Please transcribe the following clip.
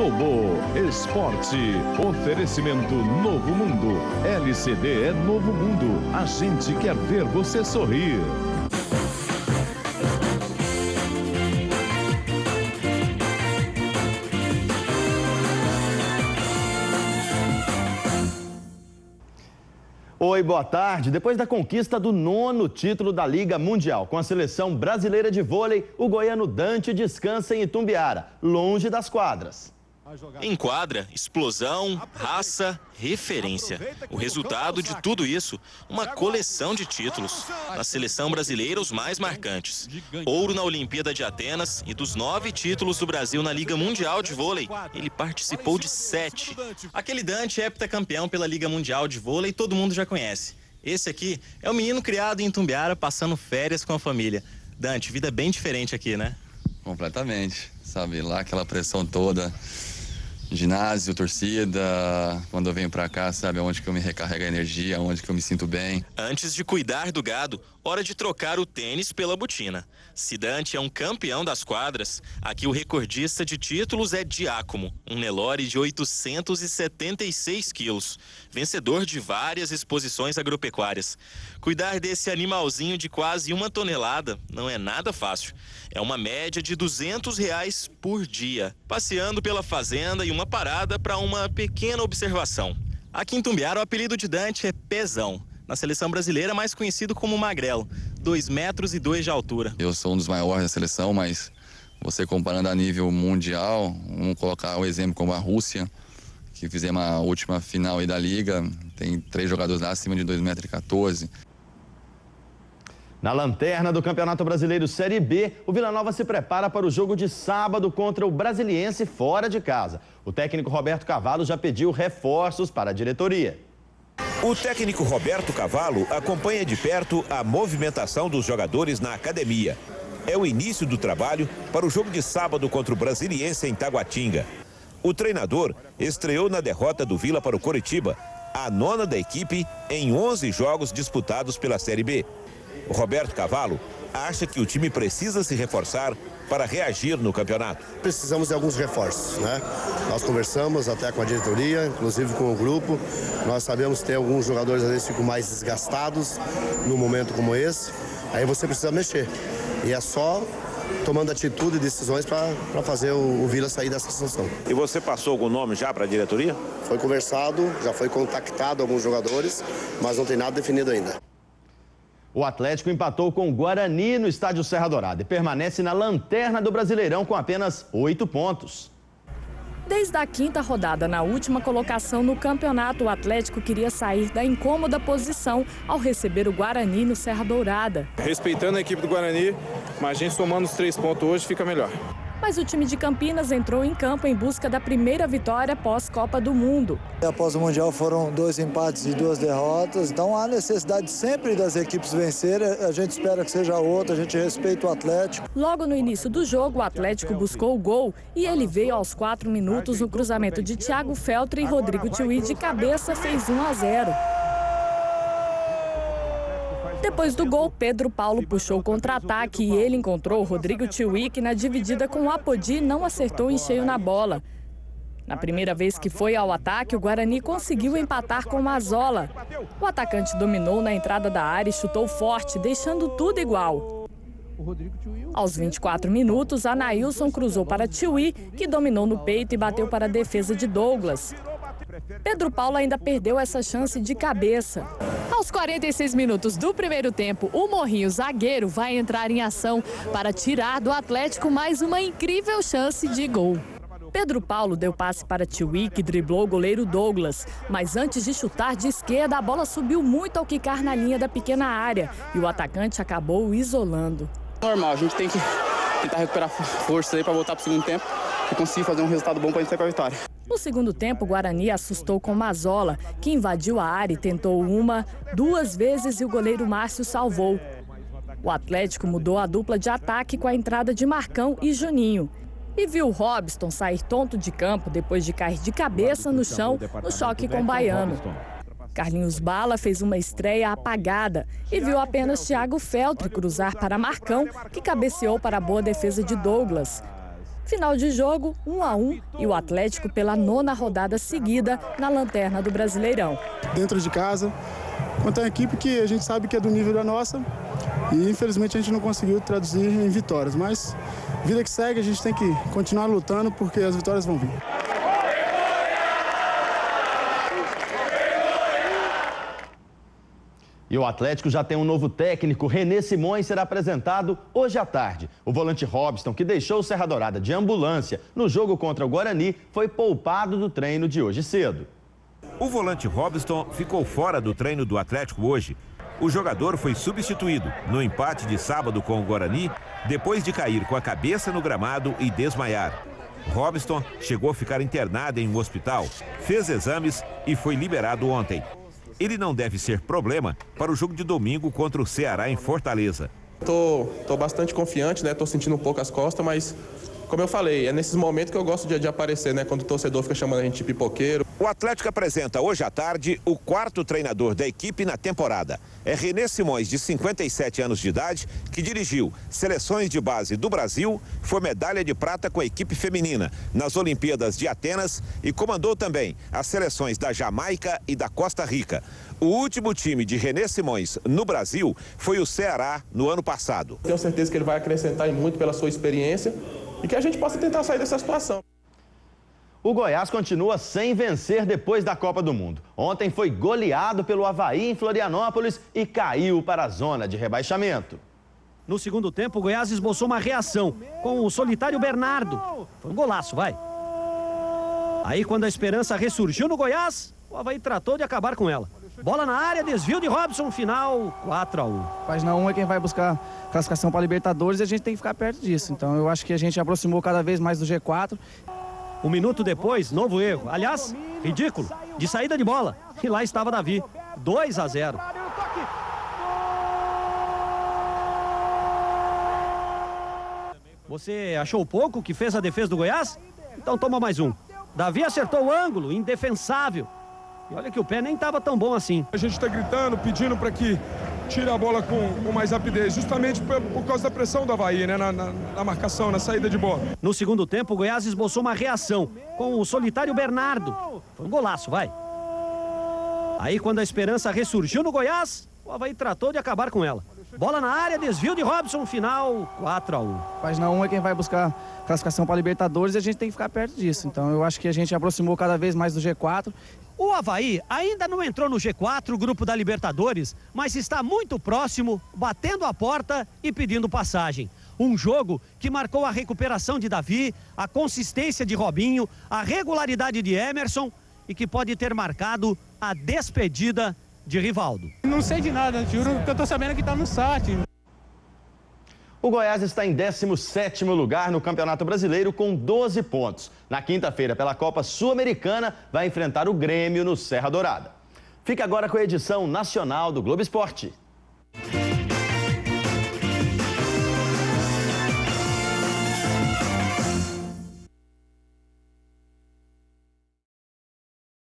Globo Esporte. Oferecimento Novo Mundo. LCD é Novo Mundo. A gente quer ver você sorrir. Oi, boa tarde. Depois da conquista do 9º título da Liga Mundial com a seleção brasileira de vôlei, o goiano Dante descansa em Itumbiara, longe das quadras. Em quadra, explosão, raça, referência. O resultado de tudo isso, uma coleção de títulos. Na seleção brasileira, os mais marcantes. Ouro na Olimpíada de Atenas e dos 9 títulos do Brasil na Liga Mundial de Vôlei, ele participou de 7. Aquele Dante é heptacampeão pela Liga Mundial de Vôlei, todo mundo já conhece. Esse aqui é o menino criado em Itumbiara, passando férias com a família. Dante, vida bem diferente aqui, né? Completamente, sabe? Lá aquela pressão toda. Ginásio, torcida, quando eu venho pra cá, sabe, onde que eu me recarrego a energia, onde que eu me sinto bem. Antes de cuidar do gado, hora de trocar o tênis pela botina. Se Dante é um campeão das quadras, aqui o recordista de títulos é Giacomo, um Nelore de 876 quilos, vencedor de várias exposições agropecuárias. Cuidar desse animalzinho de quase 1 tonelada não é nada fácil. É uma média de R$200 por dia, passeando pela fazenda e uma parada para uma pequena observação. Aqui em Itumbiara, o apelido de Dante é Pezão. Na seleção brasileira, mais conhecido como Magrelo, 2,2 metros de altura. Eu sou um dos maiores da seleção, mas você comparando a nível mundial, vamos colocar o exemplo como a Rússia, que fizemos a última final aí da Liga, tem 3 jogadores lá acima de 2,14 m. Na lanterna do Campeonato Brasileiro Série B, o Vila Nova se prepara para o jogo de sábado contra o Brasiliense fora de casa. O técnico Roberto Cavalo já pediu reforços para a diretoria. O técnico Roberto Cavalo acompanha de perto a movimentação dos jogadores na academia. É o início do trabalho para o jogo de sábado contra o Brasiliense em Taguatinga. O treinador estreou na derrota do Vila para o Coritiba, a 9ª da equipe em 11 jogos disputados pela Série B. O Roberto Cavalo acha que o time precisa se reforçar para reagir no campeonato. Precisamos de alguns reforços, né? Nós conversamos até com a diretoria, inclusive com o grupo. Nós sabemos que tem alguns jogadores às vezes ficam mais desgastados num momento como esse. Aí você precisa mexer. E é só tomando atitude e decisões para fazer o Vila sair dessa situação. E você passou algum nome já para a diretoria? Foi conversado, já foi contactado alguns jogadores, mas não tem nada definido ainda. O Atlético empatou com o Guarani no estádio Serra Dourada e permanece na lanterna do Brasileirão com apenas 8 pontos. Desde a 5ª rodada, na última colocação no campeonato, o Atlético queria sair da incômoda posição ao receber o Guarani no Serra Dourada. Respeitando a equipe do Guarani, mas a gente somando os 3 pontos hoje fica melhor. Mas o time de Campinas entrou em campo em busca da primeira vitória pós-Copa do Mundo. Após o Mundial foram 2 empates e 2 derrotas, então há necessidade sempre das equipes vencerem, a gente espera que seja outra, a gente respeita o Atlético. Logo no início do jogo, o Atlético buscou o gol e ele veio aos 4 minutos no cruzamento de Thiago Feltre e Rodrigo Tiuí de cabeça fez 1-0. Depois do gol, Pedro Paulo puxou o contra-ataque e ele encontrou o Rodrigo Tiuí, que na dividida com o Apodi não acertou em cheio na bola. Na primeira vez que foi ao ataque, o Guarani conseguiu empatar com o Mazola. O atacante dominou na entrada da área e chutou forte, deixando tudo igual. Aos 24 minutos, Anailson cruzou para Tiuí, que dominou no peito e bateu para a defesa de Douglas. Pedro Paulo ainda perdeu essa chance de cabeça. Aos 46 minutos do primeiro tempo, o Morrinho, zagueiro, vai entrar em ação para tirar do Atlético mais uma incrível chance de gol. Pedro Paulo deu passe para Tiuí, que driblou o goleiro Douglas. Mas antes de chutar de esquerda, a bola subiu muito ao quicar na linha da pequena área e o atacante acabou o isolando. Normal, a gente tem que tentar recuperar força aí para voltar para o segundo tempo e conseguir fazer um resultado bom para a gente sair com a vitória. No segundo tempo, o Guarani assustou com Mazola, que invadiu a área e tentou 1, 2 vezes e o goleiro Márcio salvou. O Atlético mudou a dupla de ataque com a entrada de Marcão e Juninho. E viu Robson sair tonto de campo depois de cair de cabeça no chão no choque com o Baiano. Carlinhos Bala fez uma estreia apagada e viu apenas Thiago Feltre cruzar para Marcão, que cabeceou para a boa defesa de Douglas. Final de jogo, 1-1 e o Atlético pela 9ª rodada seguida na lanterna do Brasileirão. Dentro de casa, contra uma equipe que a gente sabe que é do nível da nossa e infelizmente a gente não conseguiu traduzir em vitórias, mas vida que segue, a gente tem que continuar lutando porque as vitórias vão vir. E o Atlético já tem um novo técnico. René Simões será apresentado hoje à tarde. O volante Robson, que deixou o Serra Dourada de ambulância no jogo contra o Guarani, foi poupado do treino de hoje cedo. O volante Robson ficou fora do treino do Atlético hoje. O jogador foi substituído no empate de sábado com o Guarani, depois de cair com a cabeça no gramado e desmaiar. Robson chegou a ficar internado em um hospital, fez exames e foi liberado ontem. Ele não deve ser problema para o jogo de domingo contra o Ceará em Fortaleza. Tô bastante confiante, né? Tô sentindo um pouco as costas, mas como eu falei, é nesses momentos que eu gosto de aparecer, né? Quando o torcedor fica chamando a gente de pipoqueiro. O Atlético apresenta hoje à tarde o 4º treinador da equipe na temporada. É René Simões, de 57 anos de idade, que dirigiu seleções de base do Brasil, foi medalha de prata com a equipe feminina nas Olimpíadas de Atenas e comandou também as seleções da Jamaica e da Costa Rica. O último time de René Simões no Brasil foi o Ceará no ano passado. Tenho certeza que ele vai acrescentar muito pela sua experiência e que a gente possa tentar sair dessa situação. O Goiás continua sem vencer depois da Copa do Mundo. Ontem foi goleado pelo Avaí em Florianópolis e caiu para a zona de rebaixamento. No segundo tempo, o Goiás esboçou uma reação com o solitário Bernardo. Foi um golaço, vai. Aí, quando a esperança ressurgiu no Goiás, o Avaí tratou de acabar com ela. Bola na área, desvio de Robson, final 4-1. Página 1 é quem vai buscar classificação para a Libertadores e a gente tem que ficar perto disso. Então eu acho que a gente aproximou cada vez mais do G4. Um minuto depois, novo erro. Aliás, ridículo, de saída de bola. E lá estava Davi, 2-0. Você achou pouco que fez a defesa do Goiás? Então toma mais um. Davi acertou o ângulo, indefensável. E olha que o pé nem estava tão bom assim. A gente está gritando, pedindo para que tire a bola com mais rapidez, justamente por causa da pressão do Avaí, né? Na marcação, na saída de bola. No segundo tempo, o Goiás esboçou uma reação com o solitário Bernardo. Foi um golaço, vai. Aí, quando a esperança ressurgiu no Goiás, o Avaí tratou de acabar com ela. Bola na área, desvio de Robson, final 4-1. Página 1 é quem vai buscar classificação para a Libertadores e a gente tem que ficar perto disso. Então eu acho que a gente aproximou cada vez mais do G4. O Avaí ainda não entrou no G4, grupo da Libertadores, mas está muito próximo, batendo a porta e pedindo passagem. Um jogo que marcou a recuperação de Davi, a consistência de Robinho, a regularidade de Emerson e que pode ter marcado a despedida de Rivaldo. Não sei de nada, juro que eu tô sabendo que tá no site. O Goiás está em 17º lugar no Campeonato Brasileiro com 12 pontos. Na quinta-feira, pela Copa Sul-Americana, vai enfrentar o Grêmio no Serra Dourada. Fica agora com a edição nacional do Globo Esporte.